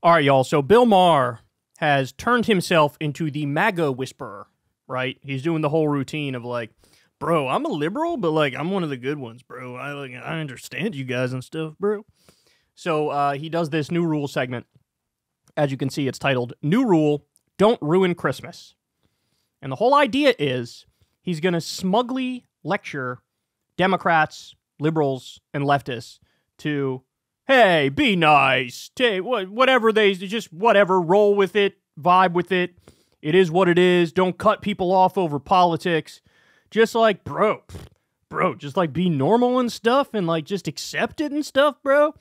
All right, y'all. So Bill Maher has turned himself into the MAGA whisperer, right? He's doing the whole routine of like, bro, I'm a liberal, but like I'm one of the good ones, bro. I understand you guys and stuff, bro. So he does this new rule segment. As you can see, it's titled New Rule, Don't Ruin Christmas. And the whole idea is he's going to smugly lecture Democrats, liberals, and leftists to, hey, be nice, whatever whatever, roll with it, vibe with it. It is what it is. Don't cut people off over politics. Just like, bro, just like be normal and stuff and like just accept it and stuff, bro.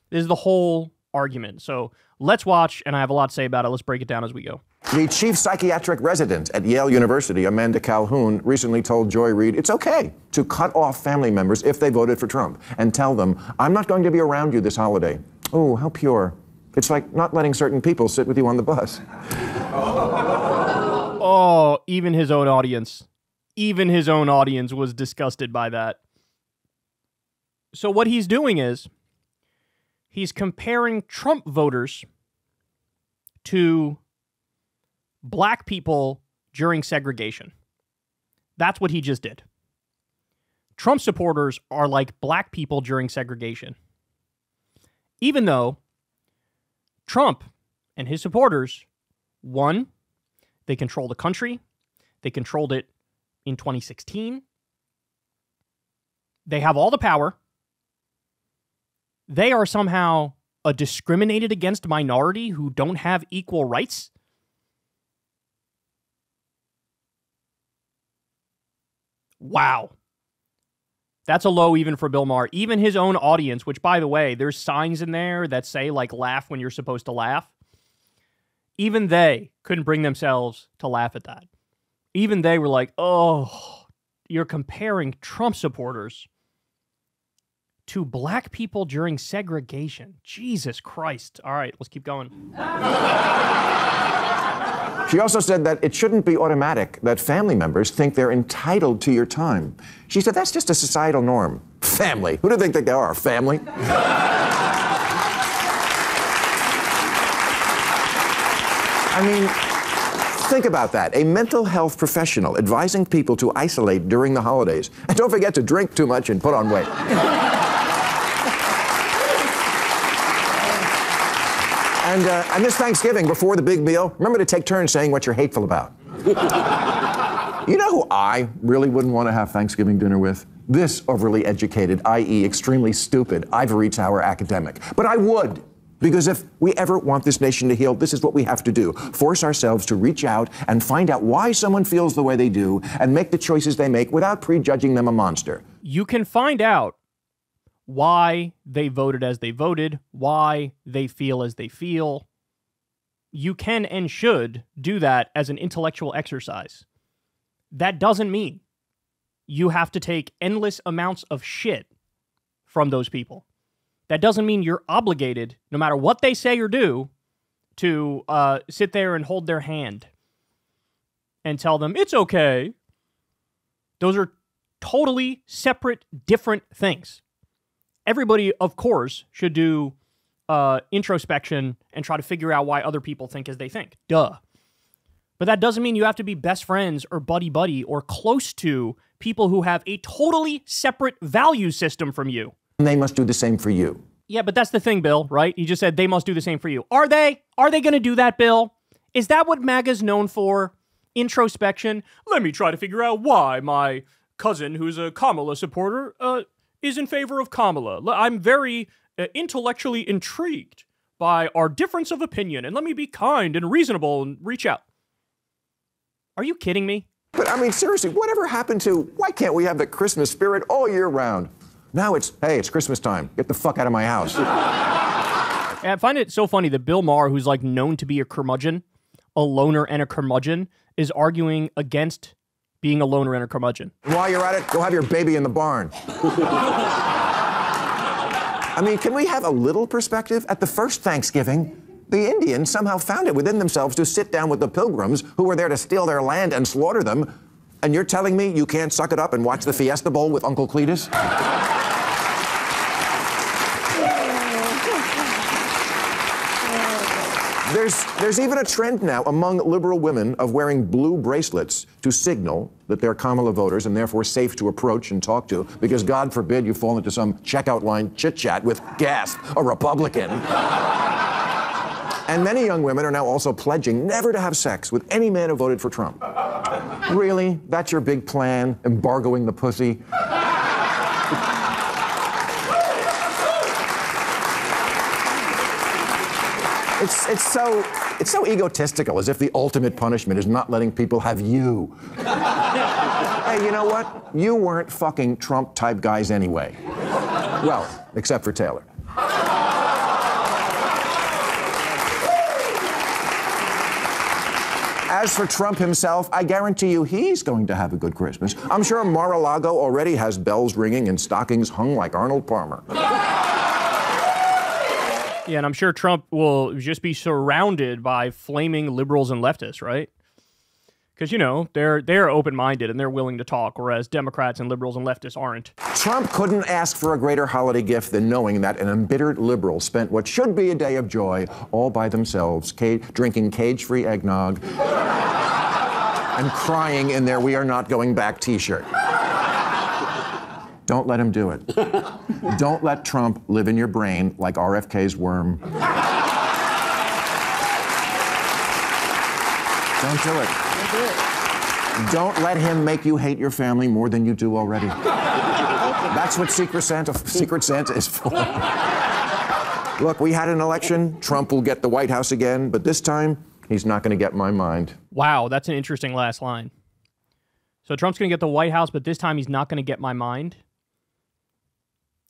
This is the whole argument. So let's watch, and I have a lot to say about it. Let's break it down as we go. The chief psychiatric resident at Yale University, Amanda Calhoun, recently told Joy Reid it's okay to cut off family members if they voted for Trump and tell them, I'm not going to be around you this holiday. Oh, how pure. It's like not letting certain people sit with you on the bus. Oh, even his own audience was disgusted by that. So what he's doing is he's comparing Trump voters to black people during segregation. That's what he just did. Trump supporters are like black people during segregation. Even though Trump and his supporters, one, they control the country. They controlled it in 2016. They have all the power. They are somehow a discriminated against minority who don't have equal rights. Wow. That's a low even for Bill Maher. Even his own audience, which, by the way, there's signs in there that say, like, laugh when you're supposed to laugh. Even they couldn't bring themselves to laugh at that. Even they were like, oh, you're comparing Trump supporters to black people during segregation. Jesus Christ. All right, let's keep going. She also said that it shouldn't be automatic that family members think they're entitled to your time. She said that's just a societal norm. Family. Who do they think they are? Family? I mean, think about that. A mental health professional advising people to isolate during the holidays. And don't forget to drink too much and put on weight. And this Thanksgiving, before the big meal, remember to take turns saying what you're hateful about. You know who I really wouldn't want to have Thanksgiving dinner with? This overly educated, i.e. extremely stupid, ivory tower academic. But I would. Because if we ever want this nation to heal, this is what we have to do. Force ourselves to reach out and find out why someone feels the way they do and make the choices they make without prejudging them a monster. You can find out why they voted as they voted, why they feel as they feel. You can and should do that as an intellectual exercise. That doesn't mean you have to take endless amounts of shit from those people. That doesn't mean you're obligated, no matter what they say or do, to sit there and hold their hand and tell them, it's okay. Those are totally separate, different things. Everybody, of course, should do introspection and try to figure out why other people think as they think. Duh. But that doesn't mean you have to be best friends or buddy-buddy or close to people who have a totally separate value system from you. And they must do the same for you. Yeah, but that's the thing, Bill, right? You just said they must do the same for you. Are they? Are they going to do that, Bill? Is that what MAGA's known for? Introspection? Let me try to figure out why my cousin, who's a Kamala supporter, is in favor of Kamala. I'm very intellectually intrigued by our difference of opinion, and let me be kind and reasonable and reach out. Are you kidding me? But I mean, seriously, whatever happened to, why can't we have the Christmas spirit all year round? Now it's, hey, it's Christmas time. Get the fuck out of my house. I find it so funny that Bill Maher, who's like known to be a curmudgeon, a loner and a curmudgeon, is arguing against being a loner and a curmudgeon. While you're at it, go have your baby in the barn. I mean, can we have a little perspective? At the first Thanksgiving, the Indians somehow found it within themselves to sit down with the Pilgrims who were there to steal their land and slaughter them. And you're telling me you can't suck it up and watch the Fiesta Bowl with Uncle Cletus? There's even a trend now among liberal women of wearing blue bracelets to signal that they're Kamala voters and therefore safe to approach and talk to, because God forbid you fall into some checkout line chit-chat with, gasp, a Republican. And many young women are now also pledging never to have sex with any man who voted for Trump. Really? That's your big plan? Embargoing the pussy? It's so egotistical, as if the ultimate punishment is not letting people have you. Hey, you know what? You weren't fucking Trump-type guys anyway. Well, except for Taylor. As for Trump himself, I guarantee you he's going to have a good Christmas. I'm sure Mar-a-Lago already has bells ringing and stockings hung like Arnold Palmer. Yeah, and I'm sure Trump will just be surrounded by flaming liberals and leftists, right? Because, you know, they're open-minded and they're willing to talk, whereas Democrats and liberals and leftists aren't. Trump couldn't ask for a greater holiday gift than knowing that an embittered liberal spent what should be a day of joy all by themselves, drinking cage-free eggnog and crying in their "We Are Not Going Back" t-shirt. Don't let him do it. Don't let Trump live in your brain like RFK's worm. Don't do it. Don't let him make you hate your family more than you do already. That's what Secret Santa is for. Look, we had an election. Trump will get the White House again, but this time, he's not going to get my mind. Wow, that's an interesting last line. So Trump's going to get the White House, but this time he's not going to get my mind?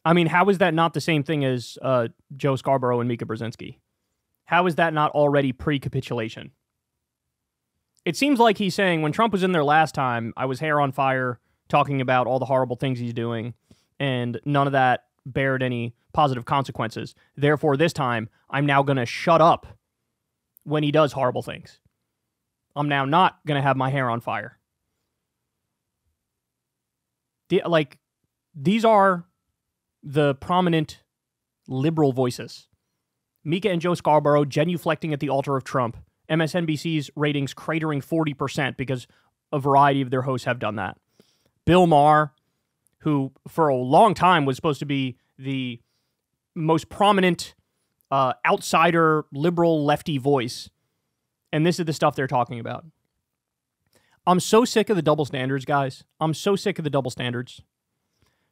I mean, how is that not the same thing as Joe Scarborough and Mika Brzezinski? How is that not already pre-capitulation? It seems like he's saying, when Trump was in there last time, I was hair on fire talking about all the horrible things he's doing, and none of that bared any positive consequences. Therefore, this time, I'm now going to shut up when he does horrible things. I'm now not going to have my hair on fire. These are the prominent liberal voices. Mika and Joe Scarborough genuflecting at the altar of Trump. MSNBC's ratings cratering 40% because a variety of their hosts have done that. Bill Maher, who for a long time was supposed to be the most prominent outsider liberal lefty voice. And this is the stuff they're talking about. I'm so sick of the double standards, guys. I'm so sick of the double standards.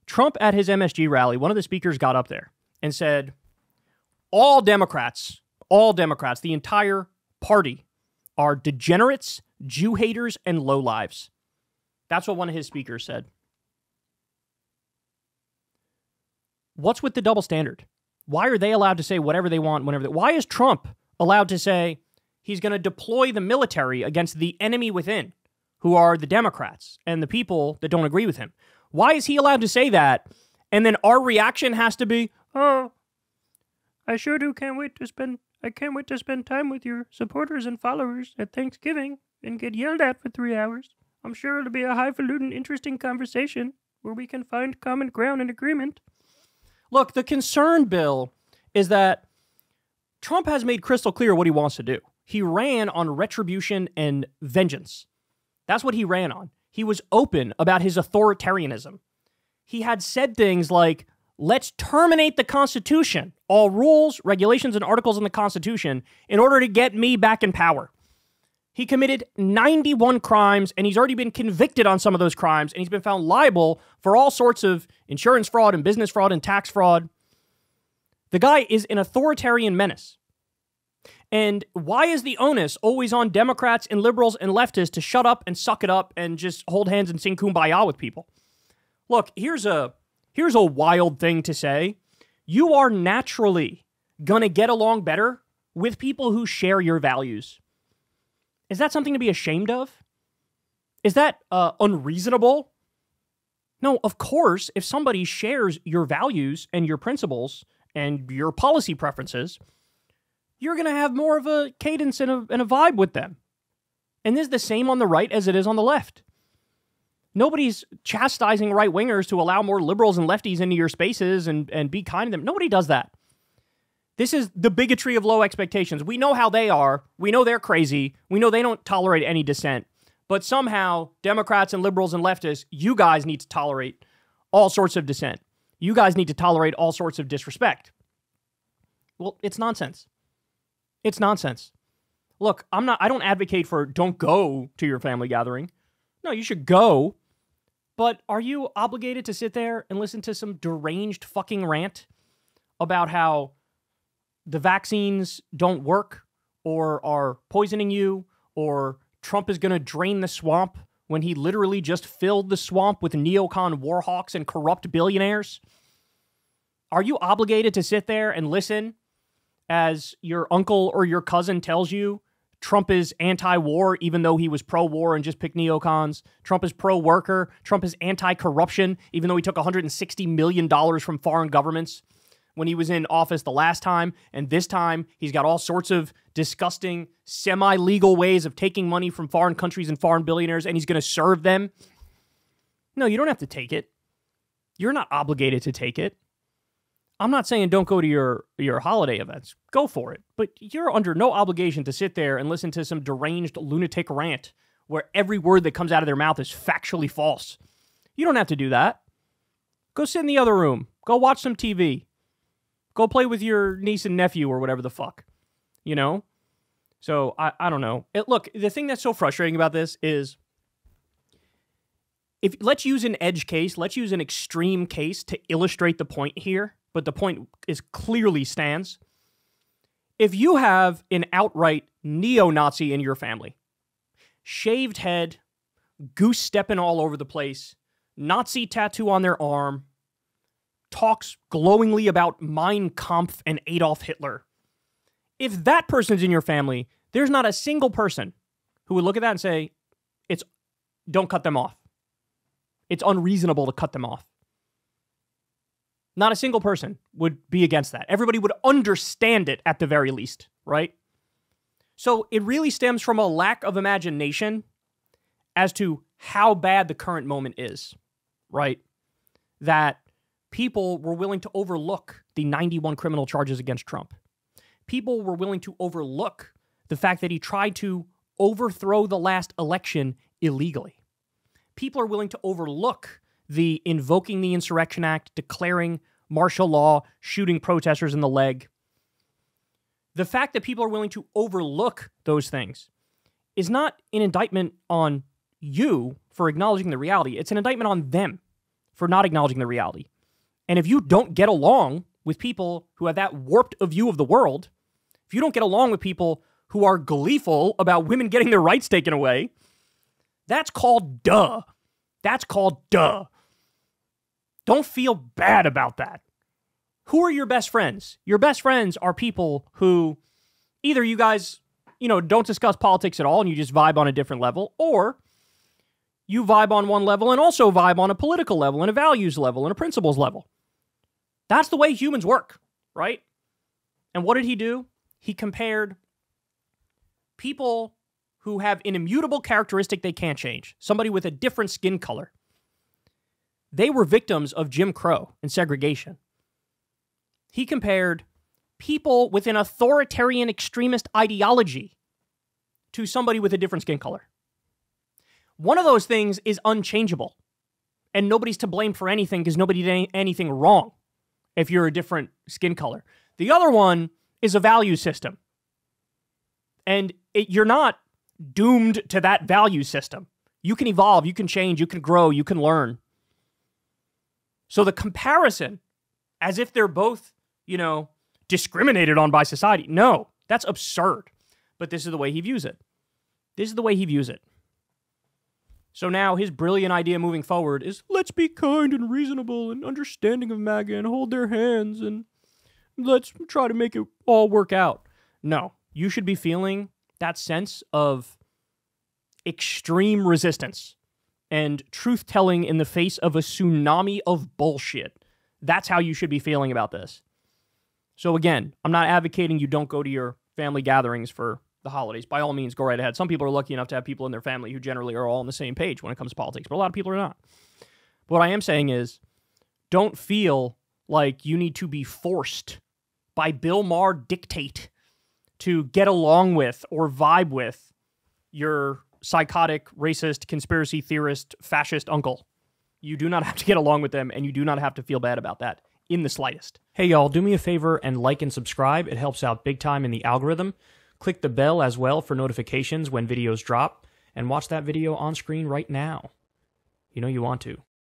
Trump at his MSG rally, one of the speakers got up there and said, all Democrats, the entire party are degenerates, Jew haters, and lowlives. That's what one of his speakers said. What's with the double standard? Why are they allowed to say whatever they want whenever why is Trump allowed to say he's going to deploy the military against the enemy within, who are the Democrats and the people that don't agree with him? Why is he allowed to say that? And then our reaction has to be, oh, I sure do can't wait to spend time with your supporters and followers at Thanksgiving and get yelled at for 3 hours. I'm sure it'll be a highfalutin, interesting conversation where we can find common ground and agreement. Look, the concern, Bill, is that Trump has made crystal clear what he wants to do. He ran on retribution and vengeance. That's what he ran on. He was open about his authoritarianism. He had said things like, let's terminate the Constitution, all rules, regulations, and articles in the Constitution, in order to get me back in power. He committed 91 crimes, and he's already been convicted on some of those crimes, and he's been found liable for all sorts of insurance fraud and business fraud and tax fraud. The guy is an authoritarian menace. And why is the onus always on Democrats and liberals and leftists to shut up and suck it up and just hold hands and sing Kumbaya with people? Look, here's a wild thing to say. You are naturally going to get along better with people who share your values. Is that something to be ashamed of? Is that unreasonable? No, of course, if somebody shares your values and your principles and your policy preferences, you're going to have more of a cadence and a vibe with them. And this is the same on the right as it is on the left. Nobody's chastising right-wingers to allow more liberals and lefties into your spaces and be kind to them. Nobody does that. This is the bigotry of low expectations. We know how they are. We know they're crazy. We know they don't tolerate any dissent. But somehow, Democrats and liberals and leftists, you guys need to tolerate all sorts of dissent. You guys need to tolerate all sorts of disrespect. Well, it's nonsense. It's nonsense. Look, I don't advocate for don't go to your family gathering. No, you should go. But are you obligated to sit there and listen to some deranged fucking rant about how the vaccines don't work or are poisoning you or Trump is going to drain the swamp when he literally just filled the swamp with neocon warhawks and corrupt billionaires? Are you obligated to sit there and listen as your uncle or your cousin tells you Trump is anti-war even though he was pro-war and just picked neocons? Trump is pro-worker. Trump is anti-corruption even though he took $160 million from foreign governments when he was in office the last time, and this time he's got all sorts of disgusting, semi-legal ways of taking money from foreign countries and foreign billionaires, and he's going to serve them. No, you don't have to take it. You're not obligated to take it. I'm not saying don't go to your holiday events. Go for it. But you're under no obligation to sit there and listen to some deranged lunatic rant where every word that comes out of their mouth is factually false. You don't have to do that. Go sit in the other room. Go watch some TV. Go play with your niece and nephew or whatever the fuck, you know? So, I don't know. Look, the thing that's so frustrating about this is, let's use an edge case, let's use an extreme case to illustrate the point here, but the point is clearly stands. If you have an outright neo-Nazi in your family, shaved head, goose stepping all over the place, Nazi tattoo on their arm, talks glowingly about Mein Kampf and Adolf Hitler. If that person's in your family, there's not a single person who would look at that and say, don't cut them off. It's unreasonable to cut them off. Not a single person would be against that. Everybody would understand it at the very least, right? So it really stems from a lack of imagination as to how bad the current moment is, right? That people were willing to overlook the 91 criminal charges against Trump. People were willing to overlook the fact that he tried to overthrow the last election illegally. People are willing to overlook the invoking the Insurrection Act, declaring martial law, shooting protesters in the leg. The fact that people are willing to overlook those things is not an indictment on you for acknowledging the reality. It's an indictment on them for not acknowledging the reality. And if you don't get along with people who have that warped a view of the world, if you don't get along with people who are gleeful about women getting their rights taken away, that's called duh. That's called duh. Don't feel bad about that. Who are your best friends? Your best friends are people who either you guys, don't discuss politics at all and you just vibe on a different level, or you vibe on one level and also vibe on a political level and a values level and a principles level. That's the way humans work, right? And what did he do? He compared people who have an immutable characteristic they can't change, somebody with a different skin color. They were victims of Jim Crow and segregation. He compared people with an authoritarian extremist ideology to somebody with a different skin color. One of those things is unchangeable, and nobody's to blame for anything because nobody did anything wrong if you're a different skin color. The other one is a value system, and you're not doomed to that value system. You can evolve, you can change, you can grow, you can learn. So the comparison, as if they're both, discriminated on by society, no, that's absurd. But this is the way he views it. This is the way he views it. So now his brilliant idea moving forward is, let's be kind and reasonable and understanding of MAGA and hold their hands and let's try to make it all work out. No, you should be feeling that sense of extreme resistance and truth-telling in the face of a tsunami of bullshit. That's how you should be feeling about this. So again, I'm not advocating you don't go to your family gatherings for the holidays. By all means, go right ahead. Some people are lucky enough to have people in their family who generally are all on the same page when it comes to politics, but a lot of people are not. But what I am saying is, don't feel like you need to be forced by Bill Maher dictate to get along with or vibe with your psychotic, racist, conspiracy theorist, fascist uncle. You do not have to get along with them, and you do not have to feel bad about that in the slightest. Hey, y'all, do me a favor and like and subscribe. It helps out big time in the algorithm. Click the bell as well for notifications when videos drop, and watch that video on screen right now. You know you want to.